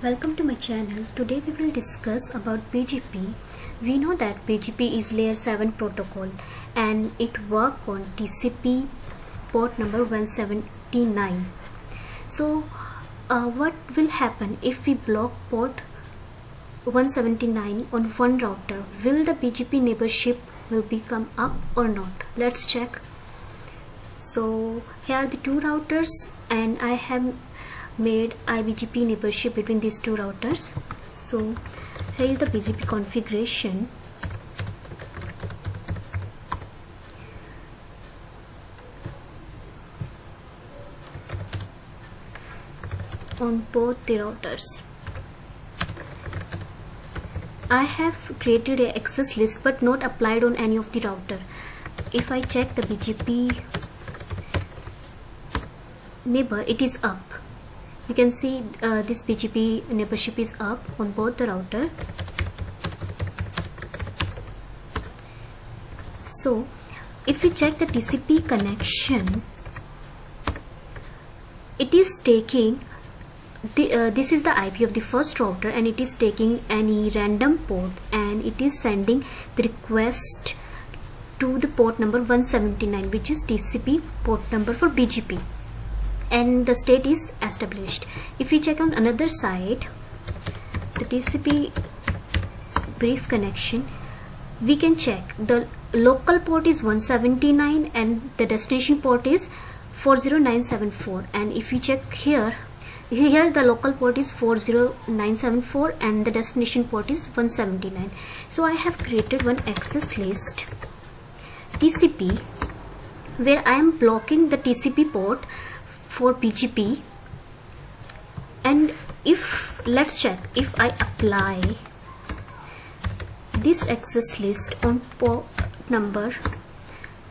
Welcome to my channel. Today we will discuss about BGP. We know that BGP is layer 7 protocol and it works on TCP port number 179. So what will happen if we block port 179 on one router? Will the BGP neighborship will become up or not? Let's check. So here are the two routers and I have made IBGP neighborship between these two routers. So here is the BGP configuration. On both the routers I have created a access list but not applied on any of the router. If I check the BGP neighbor, it is up. You can see this BGP neighborship is up on both the router. So if we check the TCP connection, it is taking this is the IP of the first router and it is taking any random port and it is sending the request to the port number 179, which is TCP port number for BGP, and the state is established. If we check on another side, the TCP brief connection, we can check the local port is 179 and the destination port is 40974, and if we check here the local port is 40974 and the destination port is 179. So I have created one access list TCP where I am blocking the TCP port for BGP, and if let's check, if I apply this access list on port number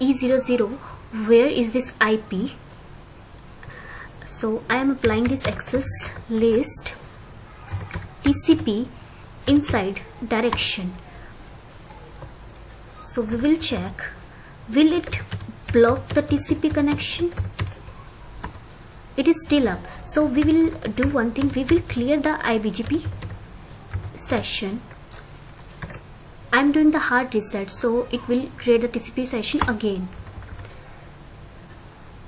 E00, where is this IP? So I am applying this access list TCP inside direction. So we will check, will it block the TCP connection? It is still up. So we will do one thing, we will clear the IBGP session. I am doing the hard reset, so it will create the TCP session again.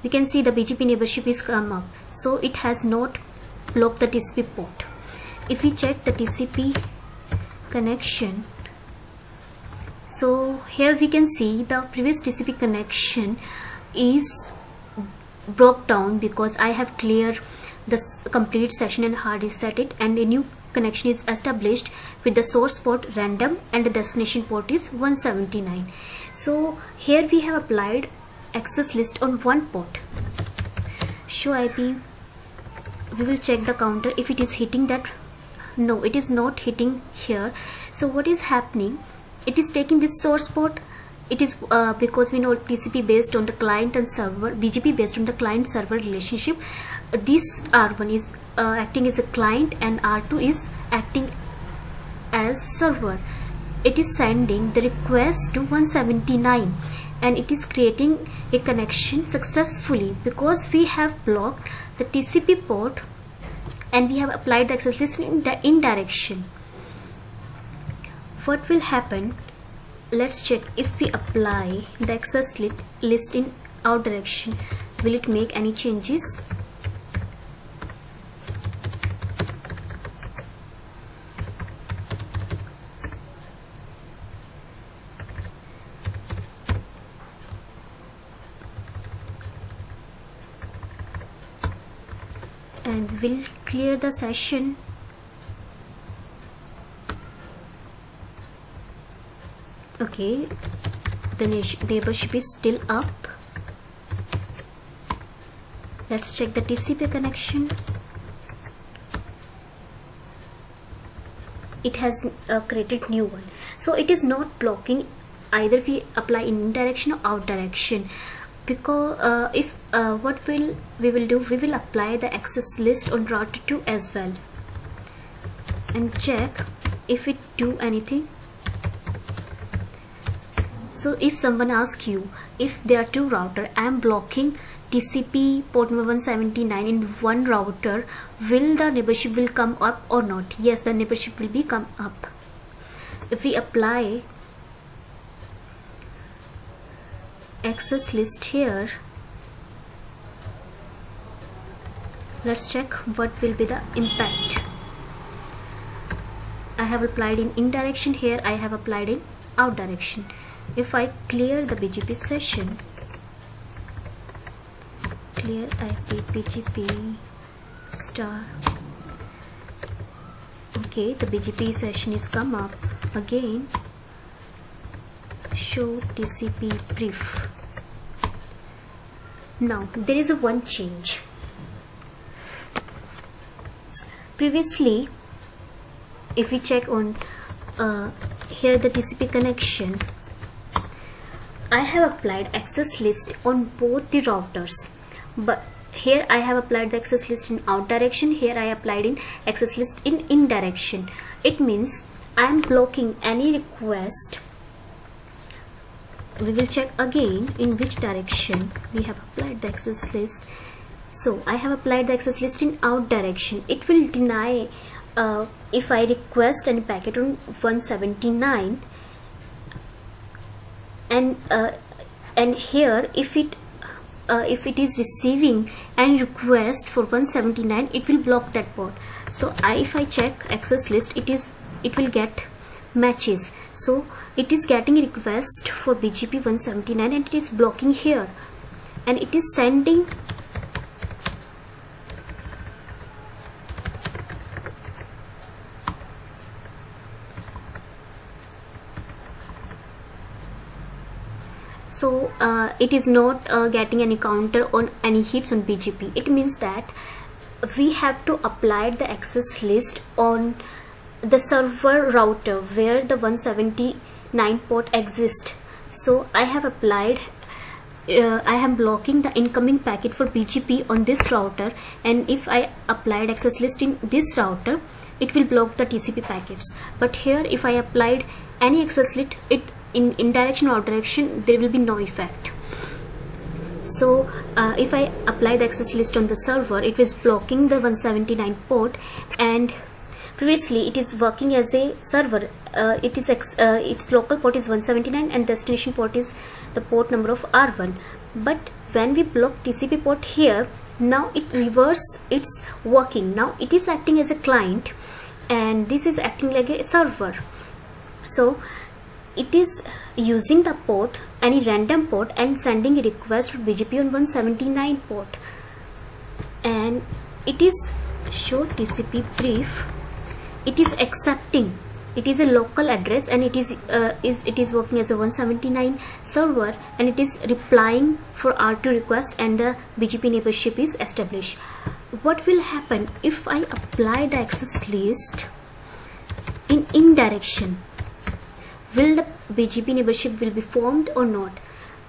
We can see the BGP neighborship is come up, so it has not blocked the TCP port. If we check the TCP connection, so here we can see the previous TCP connection is broke down because I have cleared the complete session and hard reset it, and a new connection is established with the source port random and the destination port is 179. So here we have applied access list on one port. Show IP, we will check the counter if it is hitting that. No, it is not hitting here. So what is happening, it is taking this source port. It is because we know TCP based on the client and server, BGP based on the client server relationship. This R1 is acting as a client and R2 is acting as server. It is sending the request to 179 and it is creating a connection successfully because we have blocked the TCP port and we have applied the access list in direction. What will happen? Let's check, if we apply the access list in our direction, will it make any changes? And we'll clear the session. Okay, the neighborship is still up. Let's check the TCP connection. It has created new one. So it is not blocking either we apply in direction or out direction, because if what we will do, we will apply the access list on router 2 as well and check if it do anything. So if someone asks you, if there are two router, I am blocking TCP port number 179 in one router, will the neighborship will come up or not? Yes, the neighborship will be come up. If we apply access list here, let's check what will be the impact. I have applied in direction, here I have applied in out direction. If I clear the BGP session, clear IP BGP star, okay, the BGP session is come up again. Show TCP brief. Now there is a one change. Previously, if we check on here the TCP connection, I have applied access list on both the routers, but here I have applied the access list in out direction, here I applied in access list in direction. It means I am blocking any request. We will check again in which direction we have applied the access list. So I have applied the access list in out direction. It will deny if I request any packet on 179, and here if it is receiving any request for 179, it will block that port. So if I check access list, it will get matches. So it is getting a request for BGP 179 and it is blocking here, and it is sending so it is not getting any counter on any hits on BGP. It means that we have to apply the access list on the server router where the 179 port exists. So I have applied I am blocking the incoming packet for BGP on this router, and if I applied access list in this router, it will block the TCP packets. But here if I applied any access list, it in direction or out direction, there will be no effect. So if I apply the access list on the server, it was blocking the 179 port, and previously it is working as a server. Its local port is 179 and destination port is the port number of R1. But when we block TCP port here, now it reverse its working. Now it is acting as a client and this is acting like a server. So it is using the port, any random port, and sending a request for BGP on 179 port, and it is show TCP brief. It is accepting. It is a local address and it is working as a 179 server, and it is replying for R2 request, and the BGP neighborship is established. What will happen if I apply the access list in direction? Will the BGP neighborship will be formed or not?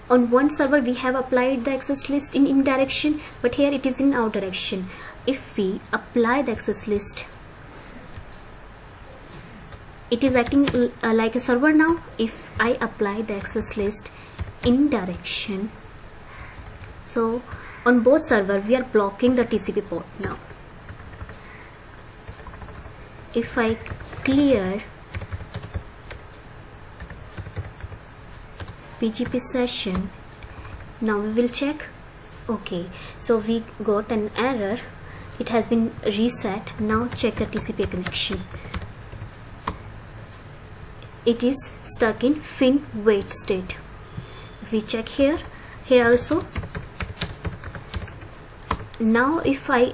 On one server we have applied the access list in direction, but here it is in out direction. If we apply the access list, it is acting like a server now. If I apply the access list in direction, so on both server we are blocking the TCP port now. If I clear BGP session, now we will check. Okay, so we got an error. It has been reset. Now check the TCP connection. It is stuck in fin wait state. If we check here also. Now if I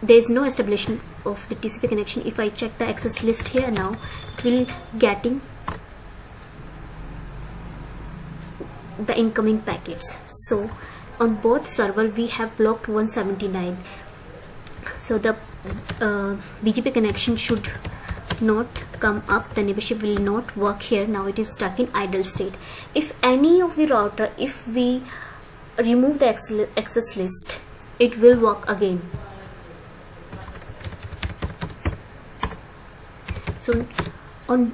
there is no establishment of the TCP connection. If I check the access list here now, it will getting the incoming packets. So on both server we have blocked 179. So the BGP connection should not come up, the neighborship will not work here. Now it is stuck in idle state. If any of the router, if we remove the access list, it will work again. So on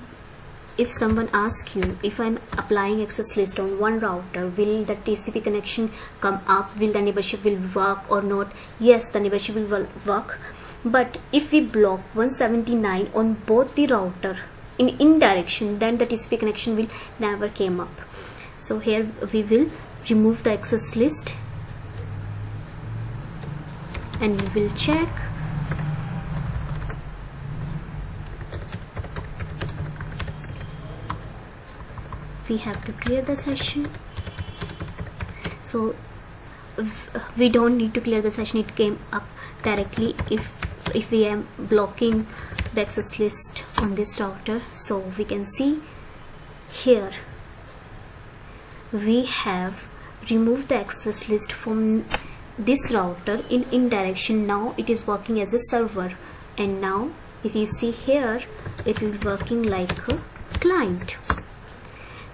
if someone asks you, if I'm applying access list on one router, will the TCP connection come up, will the neighborship will work or not? Yes, the neighborship will work. But if we block 179 on both the router in direction, then the TCP connection will never came up. So here we will remove the access list and we will check. We have to clear the session. So we don't need to clear the session, it came up directly if we are blocking the access list on this router. So we can see here we have removed the access list from this router in direction. Now it is working as a server, and now if you see here, it will be working like a client.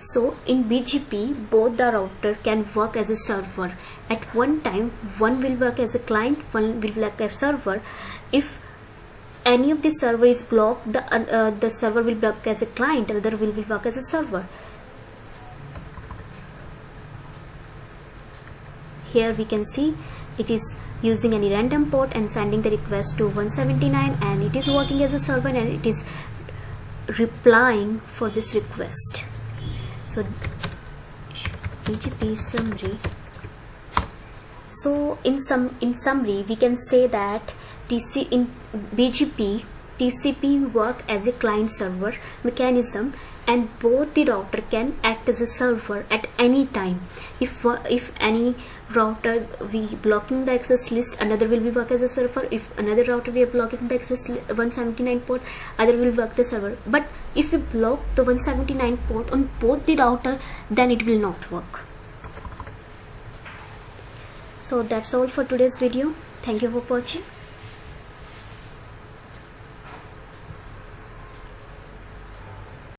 So in BGP, both the router can work as a server. At one time, one will work as a client, one will work as a server. If any of the server is blocked, the server will work as a client, another will work as a server. Here we can see it is using any random port and sending the request to 179, and it is working as a server and it is replying for this request. So BGP summary. So in summary, we can say that in BGP, TCP work as a client server mechanism, and both the router can act as a server at any time. If any router we blocking the access list, another will be work as a server. If another router we are blocking the access 179 port, other will work the server. But if we block the 179 port on both the router, then it will not work. So that's all for today's video. Thank you for watching.